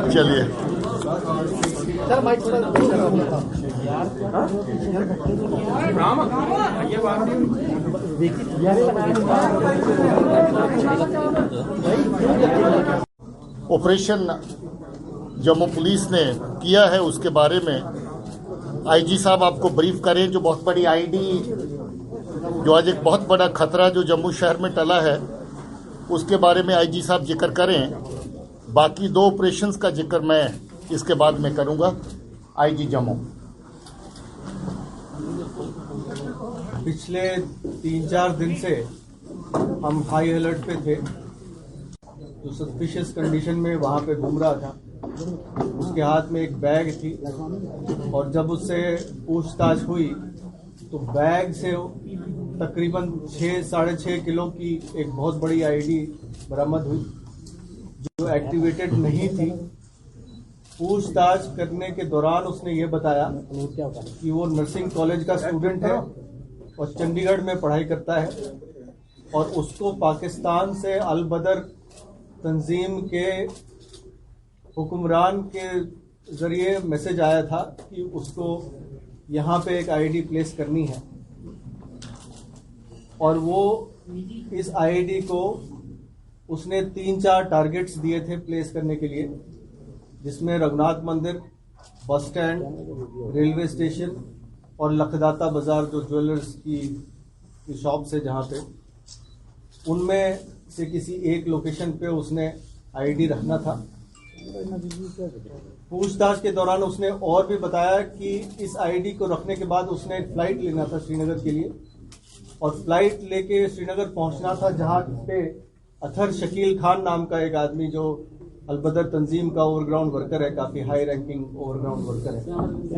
चलिए operation Jammu police ने किया है उसके बारे में आईजी साहब आपको ब्रीफ करें। जो बहुत बड़ी आईडी, जो आज एक बहुत बड़ा खतरा जो जम्मू शहर में टला है, उसके बारे में आईजी साहब जिक्र करें। बाकी दो ऑपरेशंस का जिक्र मैं इसके बाद में करूंगा। आईजी जम्मू। पिछले 3-4 दिन से हम हाई अलर्ट पे थे। तो सस्पिशियस कंडीशन में वहाँ पे घूम रहा था। उसके हाथ में एक बैग थी और जब उससे पूछताछ हुई तो बैग से तकरीबन 6-6.5 किलो की एक बहुत बड़ी आईडी बरामद हुई जो एक्टिवेटेड नहीं थी। पूछताछ करने के दौरान उसने ये बताया कि वो नर्सिंग कॉलेज का स्टूडेंट है और चंडीगढ़ में पढ़ाई करता है और उसको पाकिस्तान से अल बदर तंजीम के हुक्मरान के जरिए मैसेज आया था कि उसको यहाँ पे एक आईडी प्लेस करनी है और वो इस आईडी को उसने 3-4 टारगेट्स दिए थे प्लेस करने के लिए, जिसमें रघुनाथ मंदिर, बस स्टैंड, रेलवे स्टेशन और लखदाता बाजार जो ज्वेलर्स की शॉप्स है जहाँ पे, उनमें से किसी एक लोकेशन पे उसने आईडी रखना था। पूछताछ के दौरान उसने और भी बताया कि इस आईडी को रखने के बाद उसने एक फ्लाइट लेना था श्रीनगर के लिए और फ्लाइट लेके श्रीनगर पहुंचना था, जहां पे अथर शकील खान नाम का एक आदमी जो अलबदर तंजीम का ओवरग्राउंड वर्कर है, काफी हाई रैंकिंग ओवरग्राउंड वर्कर है,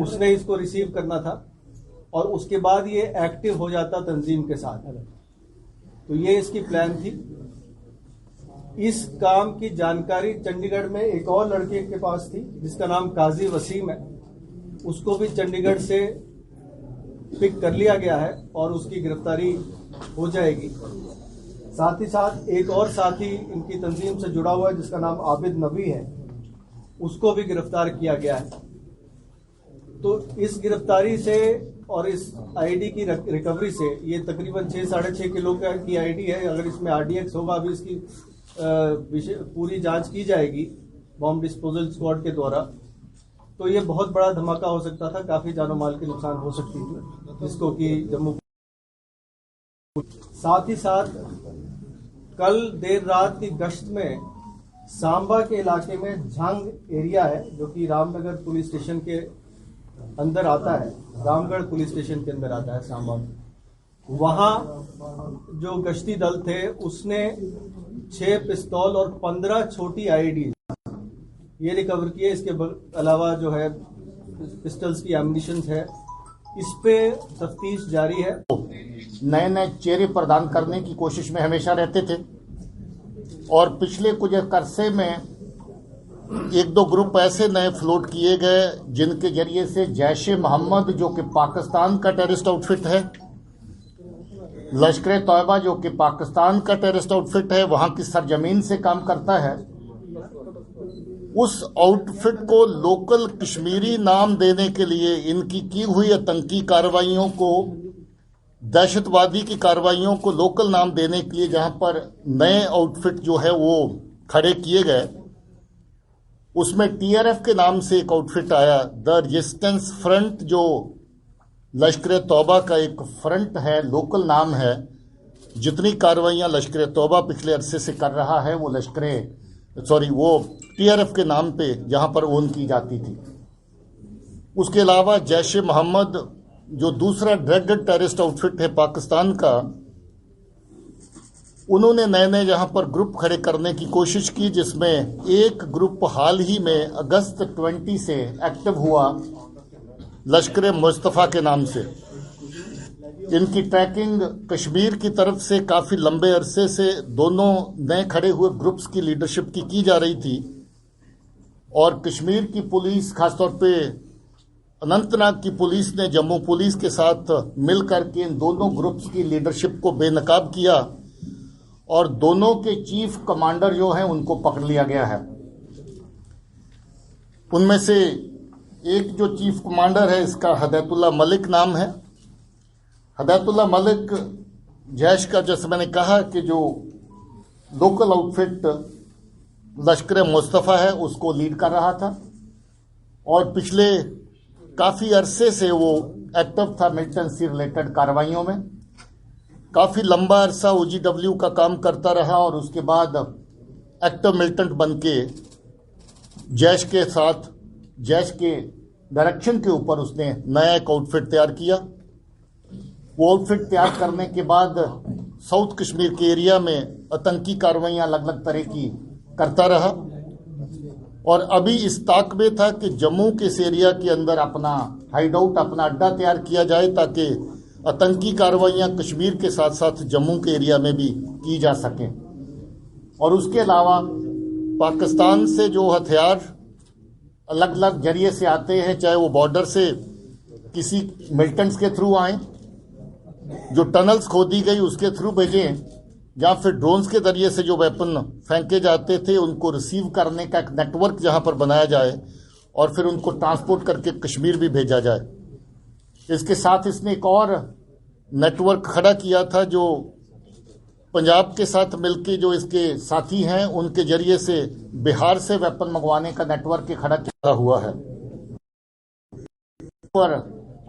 उसने इसको रिसीव करना था और उसके बाद ये एक्टिव हो जाता तंजीम के साथ। तो ये इसकी प्लान थी। इस काम की जानकारी चंडीगढ़ में एक और लड़के के पास थी जिसका नाम काजी वसीम है। उसको भी चंडीगढ़ से पिक कर लिया गया है और उसकी गिरफ्तारी हो जाएगी। साथ ही साथ एक और साथी इनकी तंजीम से जुड़ा हुआ है जिसका नाम आबिद नबी है, उसको भी गिरफ्तार किया गया है। तो इस गिरफ्तारी से और इस आईडी की रिकवरी से, ये तकरीबन 6-6.5 किलो की आईडी है। अगर इसमें आरडीएक्स होगा, अभी इसकी पूरी जांच की जाएगी बॉम्ब डिस्पोजल स्क्वाड के द्वारा, तो ये बहुत बड़ा धमाका हो सकता था, काफी जानो माल की नुकसान हो सकती थी, जिसको कि जम्मू। साथ ही साथ कल देर रात की गश्त में सांबा के इलाके में झंग एरिया है जो कि रामनगर पुलिस स्टेशन के अंदर आता है, रामगढ़ पुलिस स्टेशन के अंदर आता है सांबा में। वहां जो गश्ती दल थे उसने 6 पिस्तौल और 15 छोटी आईडी ये रिकवर किए। इसके अलावा जो है पिस्टल्स की एम्युनिशन है, इस पे तफ्तीश जारी है। नए नए चेहरे प्रदान करने की कोशिश में हमेशा रहते थे और पिछले कुछ अरसे में 1-2 ग्रुप ऐसे नए फ्लोट किए गए जिनके जरिए से जैश-ए मोहम्मद जो कि पाकिस्तान का टेररिस्ट आउटफिट है, लश्कर तौयबा जो कि पाकिस्तान का टेररिस्ट आउटफिट है, वहां की सरजमीन से काम करता है, उस आउटफिट को लोकल कश्मीरी नाम देने के लिए इनकी की हुई आतंकी कार्रवाइयों को, दहशतवादी की कार्रवाइयों को लोकल नाम देने के लिए जहां पर नए आउटफिट जो है वो खड़े किए गए, उसमें टीआरएफ के नाम से एक आउटफिट आया, द रेजिस्टेंस फ्रंट, जो लश्कर तौबा का एक फ्रंट है, लोकल नाम है। जितनी कार्रवाइयां लश्कर तौबा पिछले अरसे से कर रहा है वो वो टीआरएफ के नाम पे जहां पर ओन की जाती थी। उसके अलावा जैश-ए मोहम्मद जो दूसरा ड्रग्ड टेररिस्ट आउटफिट है पाकिस्तान का, उन्होंने नए नए जहां पर ग्रुप खड़े करने की कोशिश की, जिसमें एक ग्रुप हाल ही में अगस्त 20 से एक्टिव हुआ लश्कर मुस्तफ़ा के नाम से। इनकी ट्रैकिंग कश्मीर की तरफ से काफ़ी लंबे अरसे से दोनों नए खड़े हुए ग्रुप्स की लीडरशिप की जा रही थी और कश्मीर की पुलिस, खासतौर पे अनंतनाग की पुलिस ने जम्मू पुलिस के साथ मिलकर के इन दोनों ग्रुप्स की लीडरशिप को बेनकाब किया और दोनों के चीफ कमांडर जो हैं उनको पकड़ लिया गया है। उनमें से एक जो चीफ कमांडर है, इसका हिदायतुल्ला मलिक नाम है। हिदायतुल्ला मलिक जैश का, जैसे मैंने कहा कि जो लोकल आउटफिट लश्कर मुस्तफ़ा है उसको लीड कर रहा था और पिछले काफ़ी अरसे से वो एक्टिव था मिलिटेंसी रिलेटेड कार्रवाइयों में। काफ़ी लंबा अरसा OGW का काम करता रहा और उसके बाद एक्टिव मिलिटेंट बन के जैश के साथ, जैश के डायरेक्शन के ऊपर उसने नया एक आउटफिट तैयार किया। वो आउटफिट तैयार करने के बाद साउथ कश्मीर के एरिया में आतंकी कार्रवाइयाँ अलग अलग तरह की करता रहा और अभी इस ताक में था कि जम्मू के इस एरिया के अंदर अपना हाइड आउट, अपना अड्डा तैयार किया जाए ताकि आतंकी कार्रवाइयाँ कश्मीर के साथ साथ जम्मू के एरिया में भी की जा सकें। और उसके अलावा पाकिस्तान से जो हथियार अलग अलग जरिए से आते हैं, चाहे वो बॉर्डर से किसी मिलिटेंट्स के थ्रू आए, जो टनल्स खोदी गई उसके थ्रू भेजें, या फिर ड्रोन्स के जरिए से जो वेपन फेंके जाते थे उनको रिसीव करने का एक नेटवर्क जहां पर बनाया जाए और फिर उनको ट्रांसपोर्ट करके कश्मीर भी भेजा जाए। इसके साथ इसने एक और नेटवर्क खड़ा किया था जो पंजाब के साथ मिलके जो इसके साथी हैं उनके जरिए से बिहार से वेपन मंगवाने का नेटवर्क खड़ा किया हुआ है। पर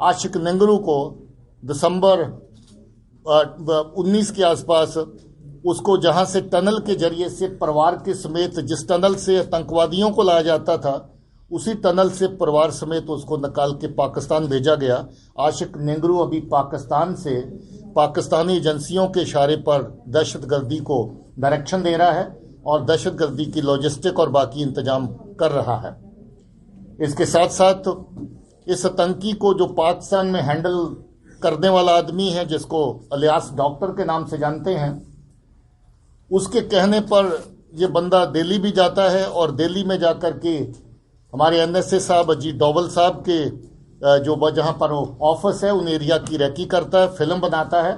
आशिक नेंगरू को दिसंबर 19 के आसपास उसको जहां से टनल के जरिए से परिवार के समेत, जिस टनल से आतंकवादियों को लाया जाता था उसी टनल से परिवार समेत उसको निकाल के पाकिस्तान भेजा गया। आशिक नेंगरू अभी पाकिस्तान से पाकिस्तानी एजेंसियों के इशारे पर दहशतगर्दी को डायरेक्शन दे रहा है और दहशतगर्दी की लॉजिस्टिक और बाकी इंतजाम कर रहा है। इसके साथ साथ इस आतंकी को जो पाकिस्तान में हैंडल करने वाला आदमी है, जिसको अलियास डॉक्टर के नाम से जानते हैं, उसके कहने पर यह बंदा दिल्ली भी जाता है और दिल्ली में जाकर के हमारे NSA साहब अजीत डोवल साहब के जो जहां पर ऑफिस है उन एरिया की रैकी करता है, फिल्म बनाता है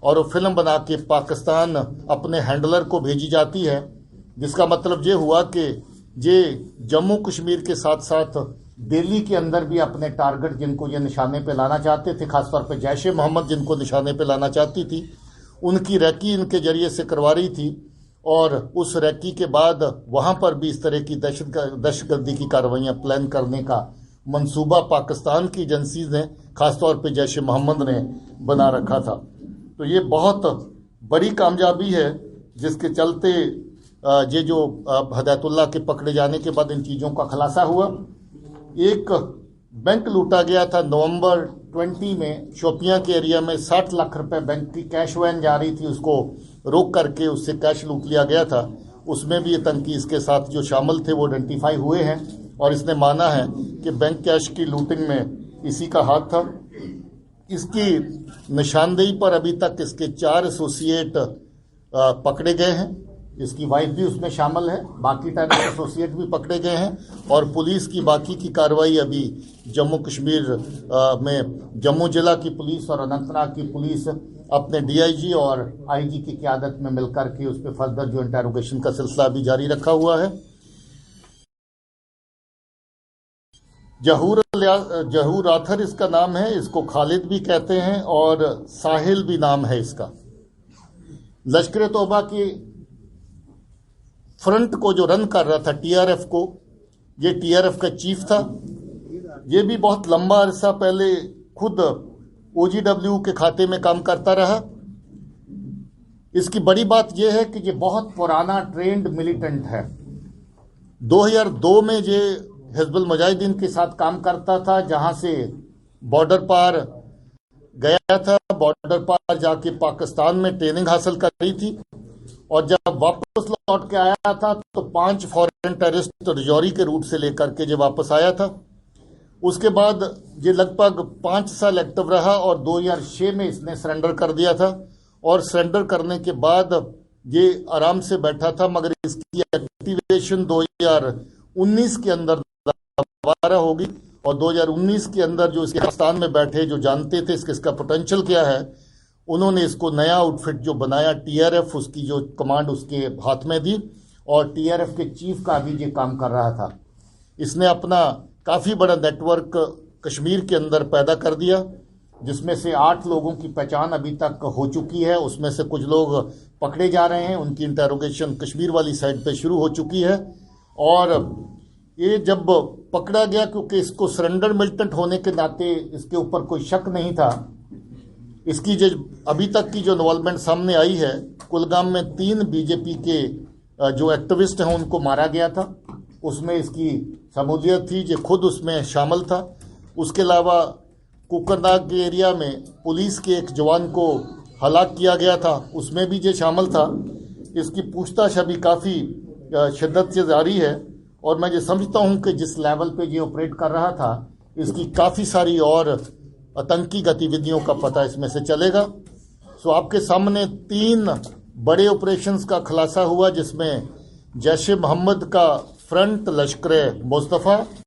और वो फिल्म बना के पाकिस्तान अपने हैंडलर को भेजी जाती है। जिसका मतलब ये हुआ कि ये जम्मू कश्मीर के साथ साथ दिल्ली के अंदर भी अपने टारगेट जिनको ये निशाने पे लाना चाहते थे, खासतौर पे जैश ए मोहम्मद जिनको निशाने पे लाना चाहती थी, उनकी रैकी इनके जरिए से करवा रही थी और उस रैकी के बाद वहां पर भी इस तरह की दहशतगर्दी की कार्रवाइयां प्लान करने का मंसूबा पाकिस्तान की एजेंसी ने, खासतौर पे जैश ए मोहम्मद ने बना रखा था। तो ये बहुत बड़ी कामयाबी है जिसके चलते ये जो हिदायतुल्ला के पकड़े जाने के बाद इन चीज़ों का खुलासा हुआ। एक बैंक लूटा गया था नवंबर 20 में शोपियां के एरिया में, 60 लाख रुपए बैंक की कैश वैन जा रही थी, उसको रोक करके उससे कैश लूट लिया गया था। उसमें भी आतंकी इसके साथ जो शामिल थे वो आइडेंटिफाई हुए हैं और इसने माना है कि बैंक कैश की लूटिंग में इसी का हाथ था। इसकी निशानदेही पर अभी तक इसके 4 एसोसिएट पकड़े गए हैं, इसकी वाइफ भी उसमें शामिल है, बाकी 10 एसोसिएट भी पकड़े गए हैं और पुलिस की बाकी की कार्रवाई अभी जम्मू कश्मीर में जम्मू जिला की पुलिस और अनंतनाग की पुलिस अपने DIG और IG की क़यादत में मिलकर के उस पर फर्दर जो इंटेरोगेशन का सिलसिला भी जारी रखा हुआ है। जहूर आथर इसका नाम है, इसको खालिद भी कहते हैं और साहिल भी नाम है इसका। लश्कर तौबा की फ्रंट को जो रन कर रहा था TRF को, ये TRF का चीफ था। ये भी बहुत लंबा अरसा पहले खुद OGW के खाते में काम करता रहा। इसकी बड़ी बात यह है कि ये बहुत पुराना ट्रेंड मिलिटेंट है। 2002 में ये हिजबुल मुजाहिदीन के साथ काम करता था, जहां से बॉर्डर पार गया था, बॉर्डर पार जाके पाकिस्तान में ट्रेनिंग हासिल करी थी और जब वापस लौट के आया था तो 5 फॉरेन टेररिस्ट रजौरी के रूट से लेकर के जब वापस आया था। उसके बाद ये लगभग 5 साल एक्टिव रहा और 2006 में इसने सरेंडर कर दिया था और सरेंडर करने के बाद ये आराम से बैठा था, मगर इसकी एक्टिवेशन 2019 के अंदर दोबारा होगी और 2019 के अंदर जो इसके पाकिस्तान में बैठे जो जानते थे इसका पोटेंशियल क्या है, उन्होंने इसको नया आउटफिट जो बनाया TRF, उसकी जो कमांड उसके हाथ में दी और TRF के चीफ का भी ये काम कर रहा था। इसने अपना काफ़ी बड़ा नेटवर्क कश्मीर के अंदर पैदा कर दिया, जिसमें से 8 लोगों की पहचान अभी तक हो चुकी है। उसमें से कुछ लोग पकड़े जा रहे हैं, उनकी इंटेरोगेशन कश्मीर वाली साइड पे शुरू हो चुकी है। और ये जब पकड़ा गया, क्योंकि इसको सरेंडर मिलिटेंट होने के नाते इसके ऊपर कोई शक नहीं था, इसकी जो अभी तक की जो इन्वॉल्वमेंट सामने आई है, कुलगाम में 3 बीजेपी के जो एक्टिविस्ट हैं उनको मारा गया था, उसमें इसकी शमूलियत थी, जो खुद उसमें शामिल था। उसके अलावा कुकरनाग के एरिया में पुलिस के एक जवान को हलाक किया गया था, उसमें भी ये शामिल था। इसकी पूछताछ अभी काफ़ी शिद्दत से जारी है और मैं ये समझता हूँ कि जिस लेवल पे ये ऑपरेट कर रहा था, इसकी काफ़ी सारी और आतंकी गतिविधियों का पता इसमें से चलेगा। सो आपके सामने 3 बड़े ऑपरेशंस का खुलासा हुआ, जिसमें जैश ए मोहम्मद का फ्रंट लश्कर मुस्तफ़ा,